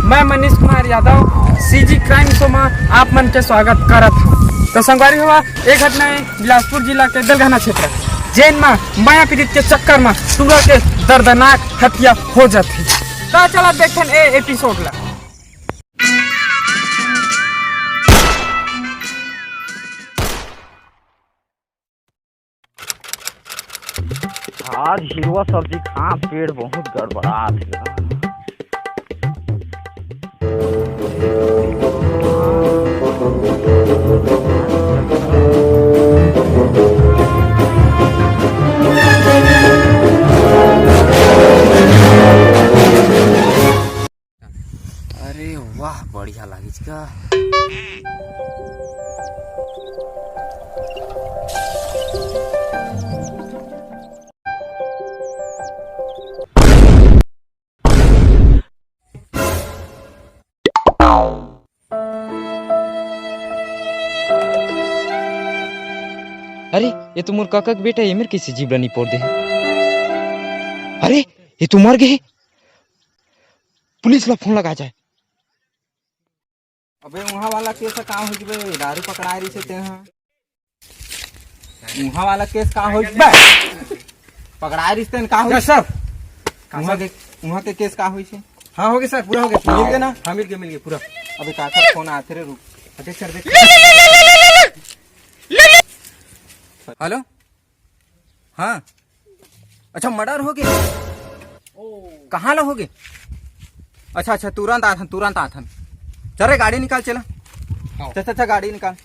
मैं Manish Kumar Yadav CG crime show में आप मन के स्वागत करत हूँ। तो संगवारी हुआ एक घटना है बिलासपुर जिला के दलघना क्षेत्र जेन में माया पीड़ित के चक्कर में तुरंत के दर्दनाक हत्या हो जाती। तो चला देखें ए एपिसोड ला। आज हिरवा सब्जी खा पेट बहुत गड़बड़ा थे। अरे वाह बढ़िया लागिस का। अरे ये तो मोर काका के बेटा है, मेरे किसी जीवड़ा नहीं पोड़ दे। अरे ये तो मर गए, पुलिस ला फोन लगा जाए। अबे वहाँ वाला केस का हो जबे दारू पकड़ा रही से ते हां वहाँ वाला केस का हो जबे पकड़ा रही से का हो सर वहाँ के केस का होई छे। हाँ हो गया सर, पूरा हो गया। मिल गया ना? हाँ मिल गया पूरा। अबे काका फोन आते रे रुक। देख सर देख। हेलो हाँ अच्छा मर्डर हो गया। कहाँ ला हो गए? अच्छा अच्छा तुरंत आथन चल रे गाड़ी निकाल चला। अच्छा गाड़ी निकाल।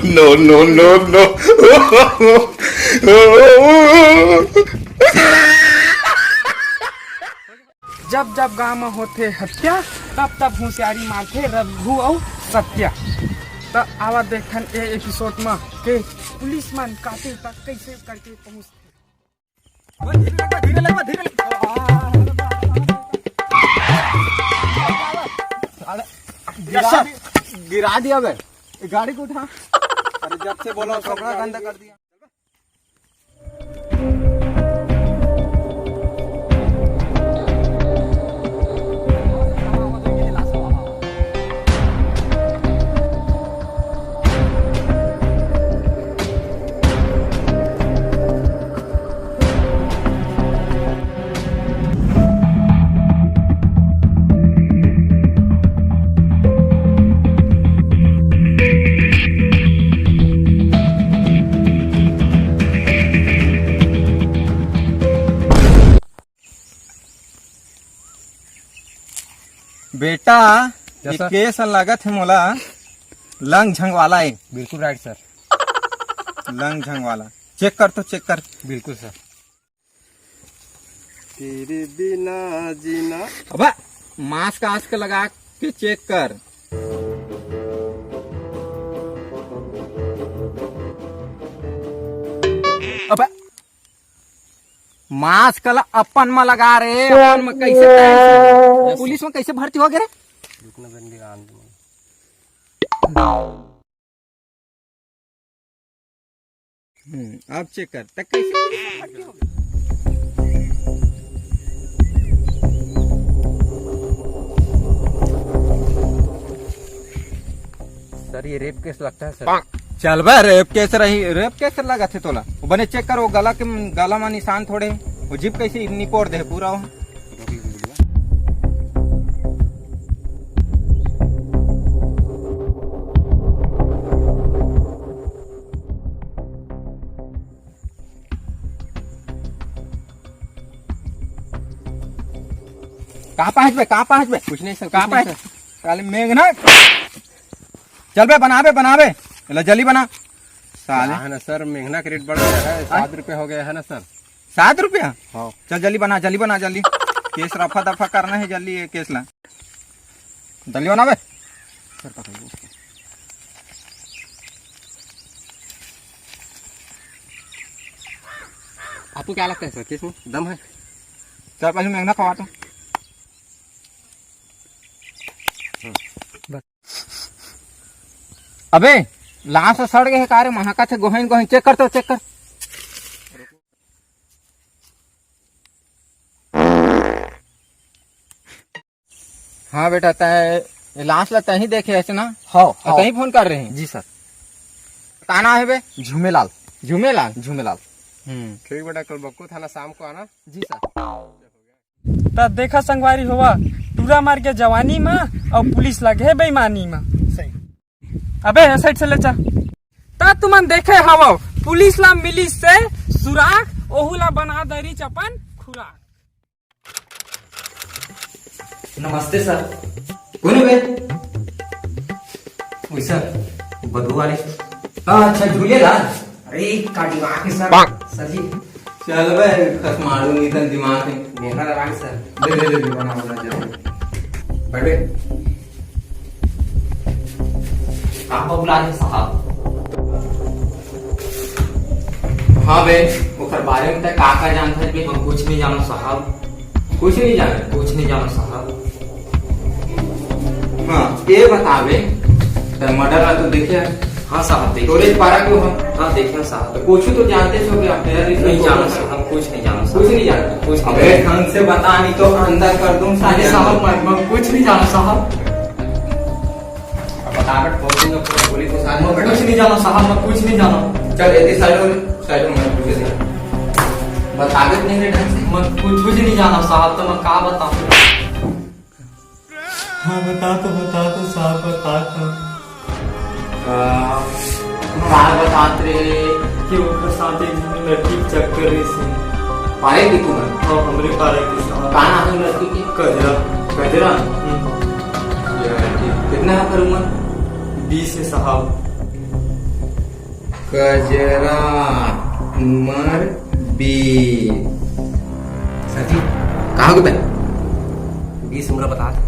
no. जब जब गांव में होते हत्या तब तब होशियारी मारते रघु और सत्या। तो आवा देखन ए एपिसोड में के पुलिस मन कातिल तक कैसे करके पहुंचते। गिरा दिया बे गाड़ी को उठा। अरे जब से बोलो कपड़ा गंदा कर दिया। बेटा ये केस लागत है मोला लंग झंग वाला है। बिल्कुल राइट सर। लंग झंग वाला चेक कर तो चेक कर। बिल्कुल सर। तेरे बिना जीना। अबे मास्क लगा के चेक कर। अबे मास्क अपन में लगा रहे अपन में कैसे पुलिस में कैसे भर्ती हो गए रे? अब चेक कर तक कैसे पुलिस में भर्ती हो गए? सर ये रेप केस लगता है सर। चल बे रेप केस लगा थे तोला बने चेक कर। वो गला में निशान थोड़े वो जीप कैसे निपोड़ दे पूरा वो। कहाँ पहुँच बे कुछ नहीं सर। कहाँ पहुँच काले मेघना चल बे बनाबे जल्दी बना साले। है ना सर मेघना का रेट बढ़ गया है 7 रुपए हो गया है ना सर। 7 रुपया? हाँ चल जल्दी बना जल्दी। केस रफा दफा करना है जल्दी ये केस ला जल्दी बना बे। सर पकड़िए उसको। आपको क्या लगता है सर केस में दम है? चल पहले मेघना खवा तो। अबे लाश सड़ गए कारे महाका थे गोहन गोहन चेक कर तो चेक कर। हाँ बेटा तय लाश लगता ही देखे ऐसे ना। हाँ कहीं फोन कर रहे हैं। जी सर। का नाम है बे? झूमेलाल। झूमेलाल। झूमेलाल। ठीक बेटा कल बक्को थाना शाम को आना। जी सर। तो देखा संगवारी हुआ टूरा मार के जवानी में और पुलिस लगे है बेईमानी में। सही। अबे साइड से ले चल। ता तुमन देखे हवा पुलिस ला मिली से सुराग ओहुला बना दरी चपन खुराक। नमस्ते सर। कौन है बे? वही सर बदबू वाले। अच्छा झूलेलाल। अरे काटी वहाँ के सर। सर जी चल बे खसमाड़ू नहीं तन दिमाग में। मेहनत लगा के सर। दे बना जरूर। बैठे आप बुला रहे साहब। हाँ बे ओकर बारे में का जानता है बे? हम कुछ नहीं जानो साहब। कुछ नहीं जाने। कुछ नहीं जानो साहब। हाँ ये बतावे तो मर्डर ला तो देखे। हाँ साहब देखिए। स्टोरेज पारा क्यों हम? हाँ देखिए साहब। कुछ तो जानते हो कि आप नहीं जानो साहब। कुछ नहीं जानो साहब। कुछ नहीं जानते। कुछ नहीं। अबे ढंग से बता नहीं तो अंदर कर दूं सारे साहब मैं कुछ नहीं जानो साहब। फटाफट पहुंच दूंगा पूरा पुलिस को साथ में। कुछ नहीं जानो साहब मैं कुछ नहीं जानो। चल इतनी साइड में मत पूछे दे। बतावे नहीं रे ढंग से। मैं कुछ नहीं जानो साहब तो मैं का बताऊं। हाँ बता तो साहब बता तो। बात बात रे कि उनके साथ एक लड़की चक्कर रही थी। पारे की तू है? हाँ हमरे पारे के साथ। कहाँ नाम है लड़की की? कजरा। कजरा। ये लड़की कितना है पर उम्र? 20 है साहब। कजरा उम्र 20। सर जी कहाँ को 20 उम्र बता दो।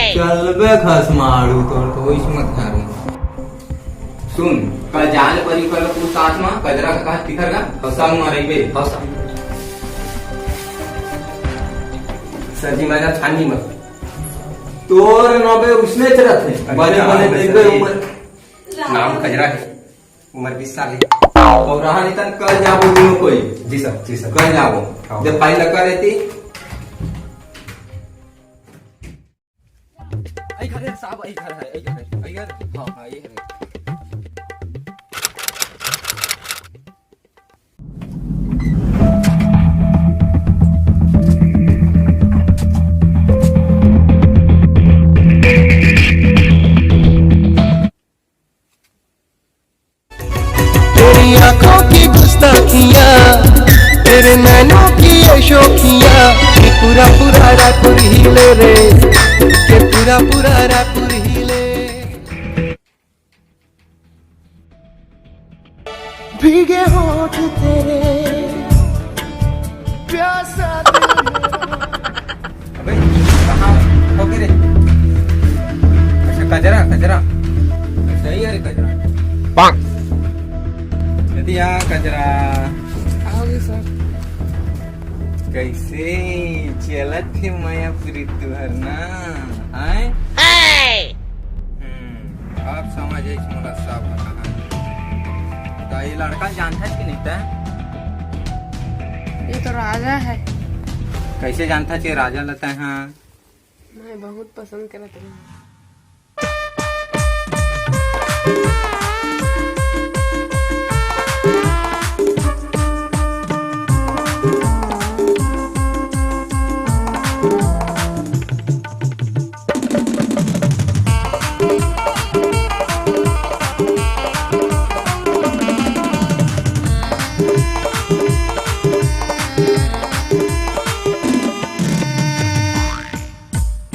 चल बे खसमाड़ू तोड़ तो वही मत हारू। सुन कल जाल परी कल तू साथ में कजरा का कहा तिखर का संग मारे बे। हाँ साहब। सर जी मैं छानी में तोर नबे उसने चलत है बने बने देखबे उम्र। नाम कजरा है। उम्र 20 साल है। और रहा नहीं तन कल जाबो दिनो कोई। जी सर जी सर। कल जाबो हाँ। जब फाइल लगा रहती। आई घर है साहब। आई घर है। आई घर है। आई घर। हाँ हाँ ये है। तेरी आंखों की गुस्ताखियाँ, तेरे नैनों की ये शोखियाँ, कि पूरा पूरा रायपुर हिले रे, कि पूरा पूरा रायपुर हिले। भीगे होठ तेरे प्यासा अबे कहाँ हो गए रे? अच्छा कजरा कजरा सही है रे कजरा। यदि यहाँ कजरा आओगे सर। कैसे चलत थे मायापुरी तुहर ना आए? अब समझ एक मोला सब कहा। तो ये लड़का जानता है कि नहीं था? ये तो राजा है। कैसे जानता है कि राजा लता है? हाँ मैं बहुत पसंद करता हूँ।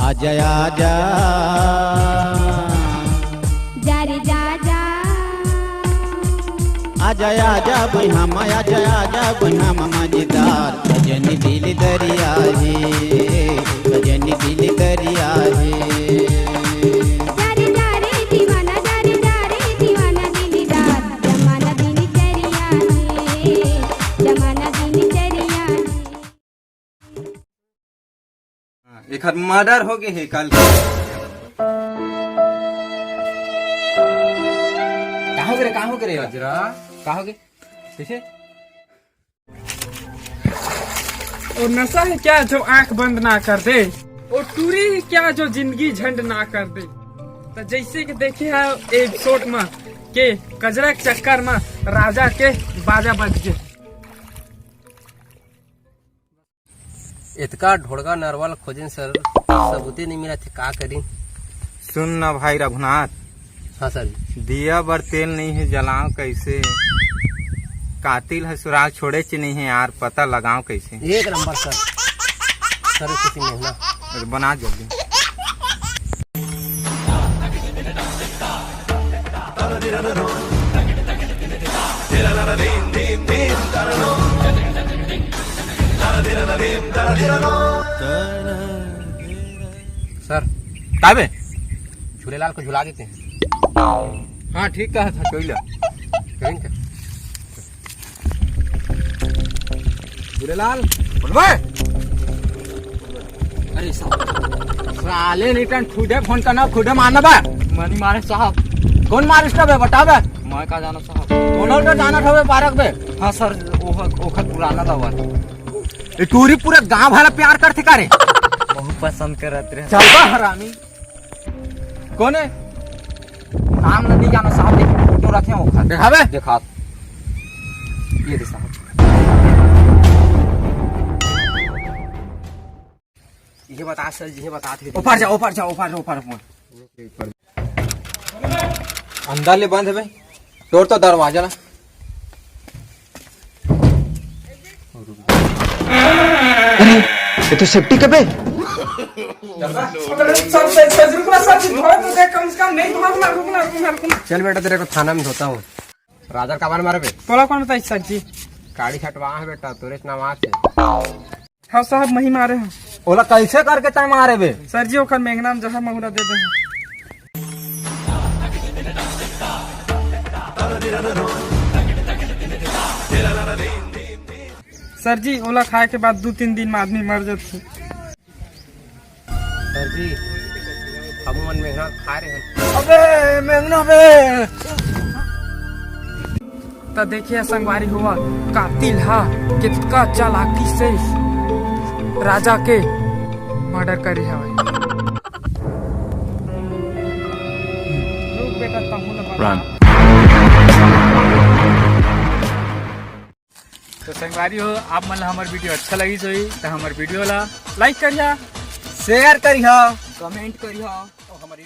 आजा आजा जा रे जा जा आजा आजा बहिना माया आजा आजा बहिना मजेदार भजन दिल दरिया है भजन दिल दरिया है जा रे दीवाना जा रे दीवाना दिलदार जमाना दिनचर्या है जमाना दिनचर्या है। एक हाथ मर्डर हो गए है कल। कहाँ हो गए गजरा कहाँ हो गए कैसे और नशा है क्या जो आंख बंद ना कर दे, और टूरी है क्या जो जिंदगी झंड ना कर दे। तो जैसे कि देखे है एपिसोड में के कजरा के चक्कर में राजा के बाजा बज गए। इतका ढोड़गा नरवाल खोजन सर, सबूते नहीं मिला थे, का करी। सुन ना भाई रघुनाथ, हाँ सर। दिया बर तेल नहीं है जलाओ कैसे, कातिल है सुराग छोड़े च नहीं है यार, पता लगाओ कैसे। एक नंबर सर, सर किसी में ना अरे बना जल्दी। सर काबे झूलेलाल को झुला देते हैं। हाँ ठीक कहा था कोई करेंगे क्या? झूलेलाल अरे साले नहीं खुदे फोन करना, खुदे मारना बा। मनी मारे साहब। कौन मारिस बे बता बे। मैं का जानो साहब। दोनों का जाना था बे पार्क बे। हाँ सर, ओखत पुराना था वो। ये टूरी पूरे गांव वाला प्यार करते का रे। बहुत पसंद करत रहे। चल बा हरामी। कौन है? नाम नहीं जानो साहब, लेकिन फोटो रखे ओखत। देखा बे। देखा ये दे साहब। ये बता सर जी, ये बता थे। ऊपर जा अंदर ले बंद है भाई, तोड़ तो दरवाजा ना। ये तो सेफ्टी कब है? चल बेटा तेरे को थाना में धोता हूँ। राजा का बार मारे बे, तोला कौन बताई सर जी? गाड़ी हटवा है बेटा, तोरे नाम आते। हाँ साहब मही मारे हैं ओला कैसे करके तय मारे बे। सर जी, ओखर मेघनाम जहाँ महुरा दे दे। सर जी ओला खाए के बाद 2-3 दिन में आदमी मर जाते। सर जी हम मन में खा रहे हैं। अबे मेघना बे। तो देखिए संगवारी हुआ कातिल हा कितना चालाकी से राजा के मर्डर करी है। रुक बेटा, तहु ना बता। तो संगवारी हो, आप मन हमार वीडियो अच्छा लगी सोई तो हमार वीडियो ला लाइक करिया, शेयर करियो, कमेंट करियो। और हमारे